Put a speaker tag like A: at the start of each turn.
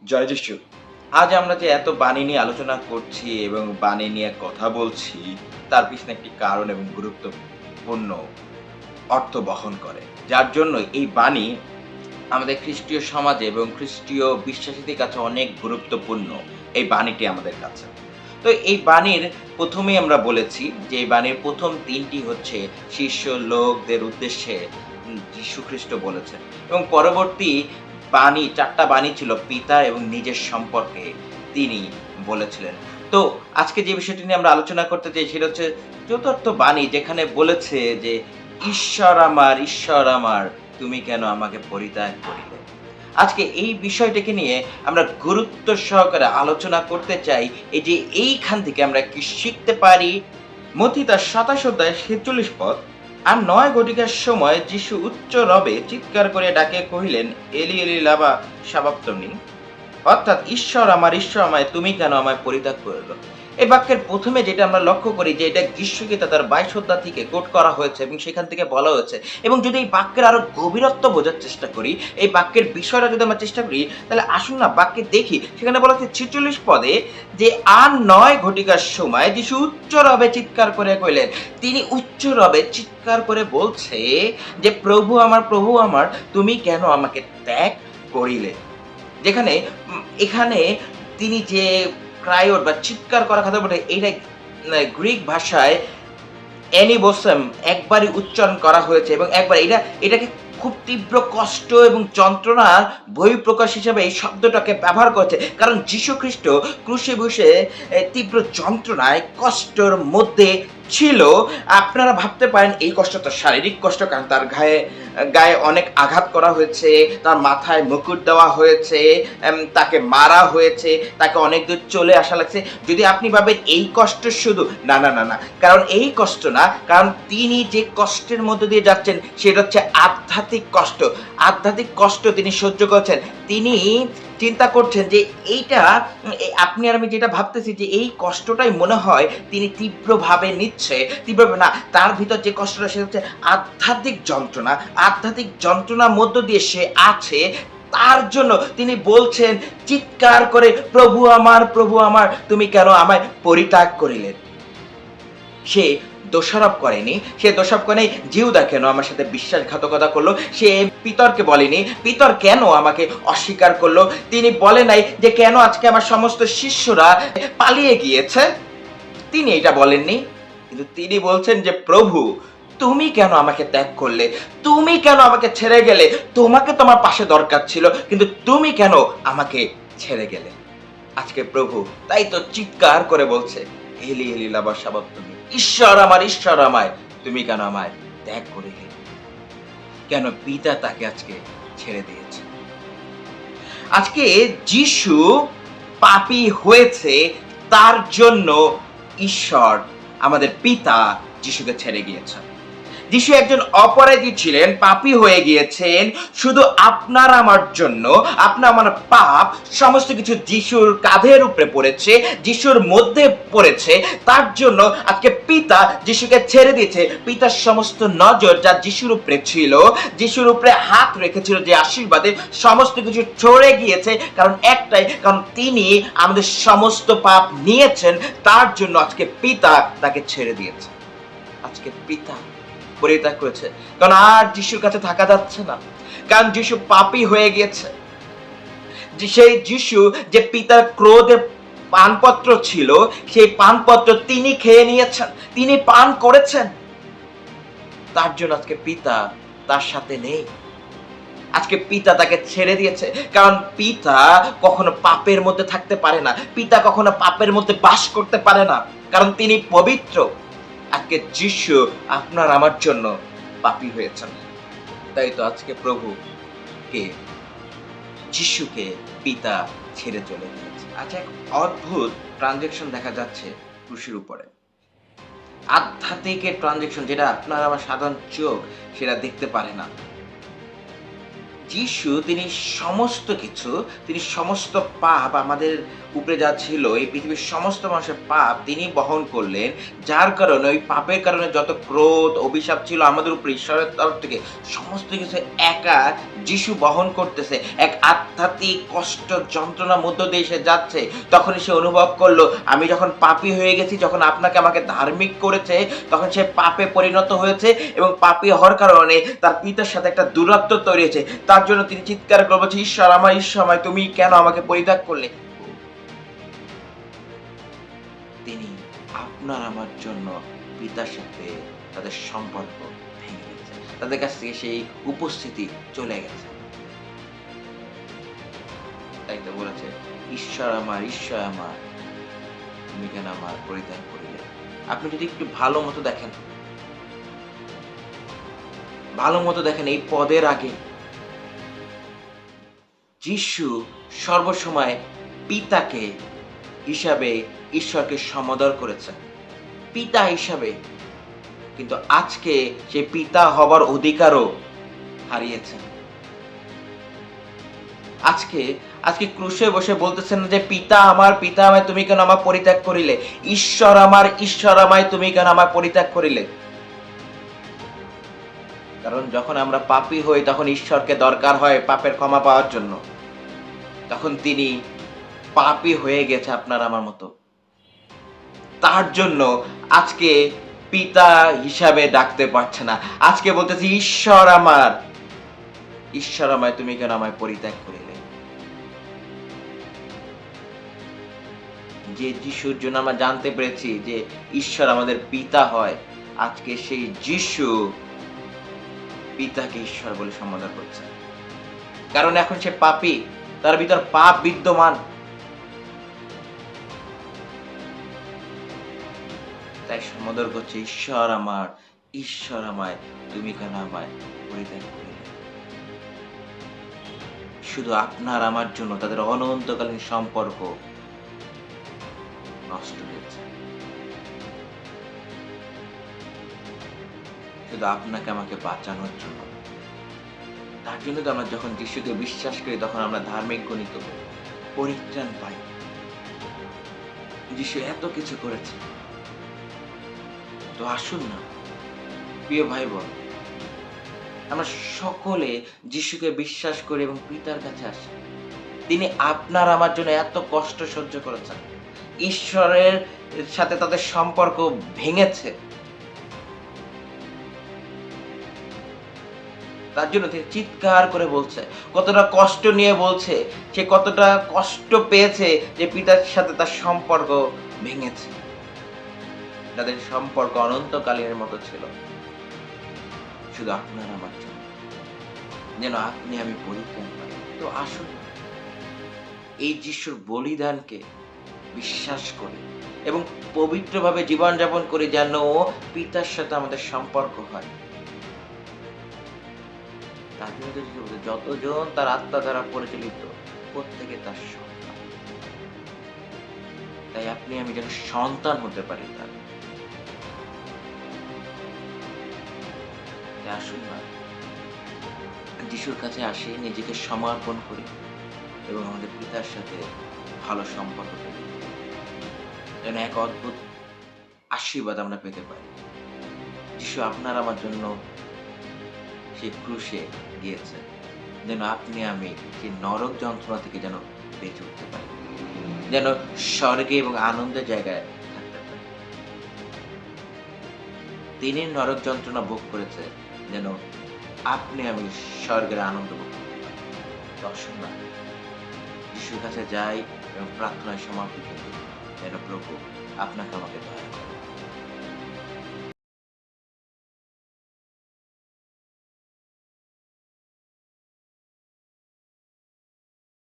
A: জয় যিশু। আজ আমরা যে এত বাণী নিয়ে আলোচনা করছি এবং বাণী নিয়ে কথা বলছি, তার পিছনে একটি কারণ এবং গুরুত্বপূর্ণ অর্থ বহন করে। যার জন্য এই বাণী আমাদের খ্রিস্টীয় সমাজে এবং খ্রিস্টীয় বিশ্বাসীদের কাছে অনেক গুরুত্বপূর্ণ এই বাণীটি আমাদের কাছে। তো এই বাণীর ১ম এই আমরা বলেছি যে এই বাণীর ১ম ৩ টি হচ্ছে শিষ্য লোকদের উদ্দেশ্যে যীশু খ্রিস্ট বলেছেন এবং পরবর্তী বাণী ৪ টা বাণী ছিল পিতা এবং নিজের সম্পর্কে তিনি বলেছিলেন। তো আজকে যে বিষয়টি নিয়ে আমরা আলোচনা করতে চাই সেটা হচ্ছে ৪র্থ বাণী, যেখানে বলেছে যে, ঈশ্বর আমার, তুমি কেন আমাকে পরিত্যাগ করিলে?" আজকে এই বিষয়টিকে নিয়ে আমরা গুরুত্ব সহকারে আলোচনা করতে চাই। এই যে এইখান থেকে আমরা কি শিখতে পারি? মথি তার ২৭ অধ্যায় ৪৬ পদ, "আর ৯ ঘটিকার সময় যীশু উচ্চ রবে চিৎকার করিয়া ডাকিয়া কহিলেন, এলি এলি লামা সাবাক্তনি?" অর্থাৎ, ঈশ্বর আমায়, তুমি কেন আমায় পরিত্যাগ করিল?" এই বাক্যের ১ম এ যেটা আমরা লক্ষ্য করি যে এটা গীর্ষ্মগীতা তার ২২ অধ্যায় থেকে কোট করা হয়েছে এবং সেখান থেকে বলা হয়েছে। এবং যদি এই বাক্যের আরো গভীরত্ব বোঝার চেষ্টা করি, এই বাক্যের বিষয়টা যদি আমরা চেষ্টা করি, তাহলে আসুন না বাক্যে দেখি। সেখানে বলা হচ্ছে ৪৬ পদে যে, "আর ৯ ঘটিকার সময় যীশু উচ্চ রবে চিৎকার করিয়া কহিলেন।" তিনি উচ্চ রবে চিৎকার করে বলছে যে, প্রভু আমার, তুমি কেন আমাকে ত্যাগ করিলে?" যেখানে এখানে তিনি যে ক্রাইওড বা চিৎকার করার কথা বলে, এইটা গ্রিক ভাষায় অ্যানিবোসেম একবারই উচ্চারণ করা হয়েছে এবং একবার এটাকে খুব তীব্র কষ্ট এবং যন্ত্রণার বহিঃপ্রকাশ হিসেবে এই শব্দটাকে ব্যবহার করেছে। কারণ যীশু খ্রিস্ট ক্রুশে বসে তীব্র যন্ত্রণায় কষ্টর মধ্যে ছিল। আপনারা ভাবতে পারেন এই কষ্ট তো শারীরিক কষ্ট, কারণ তার গায়ে অনেক আঘাত করা হয়েছে, তার মাথায় মুকুট দেওয়া হয়েছে, তাকে মারা হয়েছে, তাকে অনেক দূর চলে আসা লাগছে। যদি আপনি ভাবেন এই কষ্ট শুধু, না, কারণ এই কষ্ট না, কারণ তিনি যে কষ্টের মধ্যে দিয়ে যাচ্ছেন সেটা হচ্ছে আধ্যাত্মিক কষ্ট। আধ্যাত্মিক কষ্ট তিনি সহ্য করছেন। তিনি চিন্তা করছেন যে এইটা, আপনি আর আমি যেটা ভাবতেছি যে এই কষ্টটাই মনে হয় তিনি তীব্রভাবে নিচ্ছে, তীব্রভাবে না, তার ভিতর যে কষ্টটা সেটা হচ্ছে আধ্যাত্মিক যন্ত্রণা। আধ্যাত্মিক যন্ত্রণার মধ্য দিয়ে সে আছে। তার জন্য তিনি বলছেন চিৎকার করে, প্রভু আমার, তুমি কেন আমায় পরিত্যাগ করিলেন?" সে দোষারোপ করেনি। সে দোষারোপ করে নাই, জিহুদা কেন আমার সাথে বিশ্বাসঘাতকতা করলো? সে পিতরকে বলেনি, পিতর কেন আমাকে অস্বীকার করলো? তিনি বলে নাই যে কেন আজকে আমার সমস্ত শিষ্যরা পালিয়ে গিয়েছে? তিনি এটা বলেননি। কিন্তু তিনি বলছেন যে, "প্রভু, তুমি কেন আমাকে ত্যাগ করলে? তুমি কেন আমাকে ছেড়ে গেলে? তোমাকে তো আমার পাশে দরকার ছিল, কিন্তু তুমি কেন আমাকে ছেড়ে গেলে?" আজকে প্রভু তাই তো চিৎকার করে বলছে, "এলি এলি লামা সাবাক্তনি?" ঈশ্বর আমায়, তুমি কেন আমায় ত্যাগ করিলে? কেন পিতা তাকে আজকে ছেড়ে দিয়েছে? আজকে যিশু পাপী হয়েছে, তার জন্য ঈশ্বর, আমাদের পিতা, যিশুকে ছেড়ে গিয়েছেন। যিশু একজন অপরাধী ছিলেন, পাপী হয়ে গিয়েছেন শুধু আপনার আমার জন্য। আপনার আমার পাপ সমস্ত কিছু যিশুর কাঁধের উপরে পড়েছে, যিশুর মধ্যে পড়েছে। তার জন্য আজকে পিতা যিশুকে ছেড়ে দিয়েছে। পিতার সমস্ত নজর যা যিশুর উপরে ছিল, যিশুর উপরে হাত রেখেছিল যে আশীর্বাদে, সমস্ত কিছু সরে গিয়েছে। কারণ একটাই, কারণ তিনি আমাদের সমস্ত পাপ নিয়েছেন। তার জন্য আজকে পিতা তাকে ছেড়ে দিয়েছে। আজকে পিতা পরিত্যাগ করেছে, কারণ আর যিশুর কাছে থাকা যাচ্ছে না, কারণ যিশু পাপী হয়ে গিয়েছে। সেই যিশু যে পিতার ক্রোধের পানপত্র ছিল, সেই পানপত্র তিনি খেয়ে নিয়েছেন, তিনি পান করেছেন। তার জন্য আজকে পিতা তার সাথে নেই। আজকে পিতা তাকে ছেড়ে দিয়েছে, কারণ পিতা কখনো পাপের মধ্যে থাকতে পারে না, পিতা কখনো পাপের মধ্যে বাস করতে পারে না, কারণ তিনি পবিত্র। আজকে যিশু আপনার আমার জন্য পাপী হয়েছেন। তাই তো আজকে প্রভুকে, যিশুকে পিতা ছেড়ে চলে গিয়েছে। আচ্ছা, এক অদ্ভুত ট্রানজেকশন দেখা যাচ্ছে ক্রুশের উপরে। আধ্যাত্মিকের ট্রানজেকশন, যেটা আপনার আমার সাধারণ চোখ সেটা দেখতে পারে না। যিশু তিনি সমস্ত কিছু, তিনি সমস্ত পাপ আমাদের উপরে যা ছিল, এই পৃথিবীর সমস্ত মানুষের পাপ তিনি বহন করলেন। যার কারণে ওই পাপের কারণে যত ক্রোধ, অভিশাপ ছিল আমাদের উপরে ঈশ্বরের তরফ থেকে সমস্ত কিছু একা যিশু বহন করতেছে। এক আধ্যাত্মিক কষ্ট যন্ত্রণার মধ্য দিয়ে সে যাচ্ছে। তখনই সে অনুভব করলো, আমি যখন পাপী হয়ে গেছি, যখন আপনাকে আমাকে ধার্মিক করেছে, তখন সে পাপে পরিণত হয়েছে এবং পাপী হওয়ার কারণে তার পিতার সাথে একটা দূরত্ব তৈরি হয়েছে। তার জন্য তিনি চিৎকার করে বলছে, ঈশ্বর আমায় তুমি কেন আমাকে পরিত্যাগ করলে? তিনি আপনার আমার জন্য পিতার সাথে তাদের সম্পর্ক ভেঙে গেছে। তাদের কাছ থেকে সেই উপস্থিতি চলে গেছে। তাই তো বলেছে, ঈশ্বর আমার, তুমি কেন আমার পরিত্যাগ করিলে? আপনি যদি একটু ভালো মতো দেখেন এই পদের আগে যিশু সর্বসময় পিতাকে হিসাবে ঈশ্বরকে সমাদর করেছে। পিতা হিসাবে। কিন্তু আজকে সে পিতা হবার অধিকারও হারিয়েছেন। আজকে আজকে ক্রুশে বসে বলতেছেন না যে পিতা আমায় তুমি কেন আমার পরিত্যাগ করিলে? ঈশ্বর আমায় তুমি কেন আমার পরিত্যাগ করিলে? কারণ যখন আমরা পাপী হই তখন ঈশ্বরকে দরকার হয় পাপের ক্ষমা পাওয়ার জন্য। তখন তিনি পাপী হয়ে গেছে আপনার আমার মতো। তার জন্য আজকে পিতা হিসাবে ডাকতে পারছে না। আজকে বলতেছে, ঈশ্বর আমায় তুমি কেন আমায় পরিত্যাগ করিলে? যে যিশুর জন্য আমরা জানতে পেরেছি যে ঈশ্বর আমাদের পিতা হয়, আজকে সেই যিশু পিতাকে ঈশ্বর বলে সম্বোধন করছে। কারণ এখন সে পাপী, তার ভিতর পাপ বিদ্যমান। তাই সম্বোধন করছে, ঈশ্বর আমায় তুমি কেন আমায় পরিত্যাগ করিলে? শুধু আপনার আমার জন্য তাদের অনন্তকালীন সম্পর্ক নষ্ট হয়েছে। শুধু আপনাকে আমাকে বাঁচানোর জন্য। তার জন্য তো আমরা যখন যিশুকে বিশ্বাস করি তখন আমরা ধার্মিক গণিত হই, পরিত্রাণ পাই। যিশু এত কিছু করেছে। তো আসুন না প্রিয় ভাই বোন, আমরা সকলে যিশুকে বিশ্বাস করি এবং পিতার কাছে আসি। তিনি আপনার আমার জন্য এত কষ্ট সহ্য করেছেন। ঈশ্বরের সাথে তাদের সম্পর্ক ভেঙেছে। তার জন্য তিনি চিৎকার করে বলছে, কতটা কষ্ট নিয়ে বলছে, সে কতটা কষ্ট পেয়েছে যে পিতার সাথে তার সম্পর্ক ভেঙেছে। তাদের সম্পর্ক অনন্তকালীনের মতো ছিল। শুধু আপনার আমার জন্য, যেন আপনি আমি পরিত্রাণ পাই। তো আসুন এই যিশুর বলিদানকে বিশ্বাস করি এবং পবিত্রভাবে জীবনযাপন করি, যেন পিতার সাথে আমাদের সম্পর্ক হয়। তার জন্য তো যিশু বলছে, যতজন তার আত্মা দ্বারা পরিচালিত প্রত্যেকে তার সন্তান। তাই আপনি আমি যেন সন্তান হতে পারি তার। তাই আসুন না যিশুর কাছে আসি, নিজেকে সমর্পণ করি এবং আমাদের পিতার সাথে ভালো সম্পর্ক তৈরি করি, যেন এক অদ্ভুত আশীর্বাদ আমরা পেতে পারি। যিশু আপনার আমার জন্য সেই ক্রুশে গিয়েছে, যেন আপনি আমি সেই নরক যন্ত্রণা থেকে যেন বেঁচে উঠতে পারি, যেন স্বর্গে এবং আনন্দের জায়গায় থাকতে পারি। তিনি নরক যন্ত্রণা ভোগ করেছে, যেন আপনি আমি স্বর্গের আনন্দ ভোগ করতে পারি। দর্শন না যিশুর কাছে যাই এবং প্রার্থনায় সমর্পিত করি, যেন প্রভু আপনাকে আমাকে দয়া করে।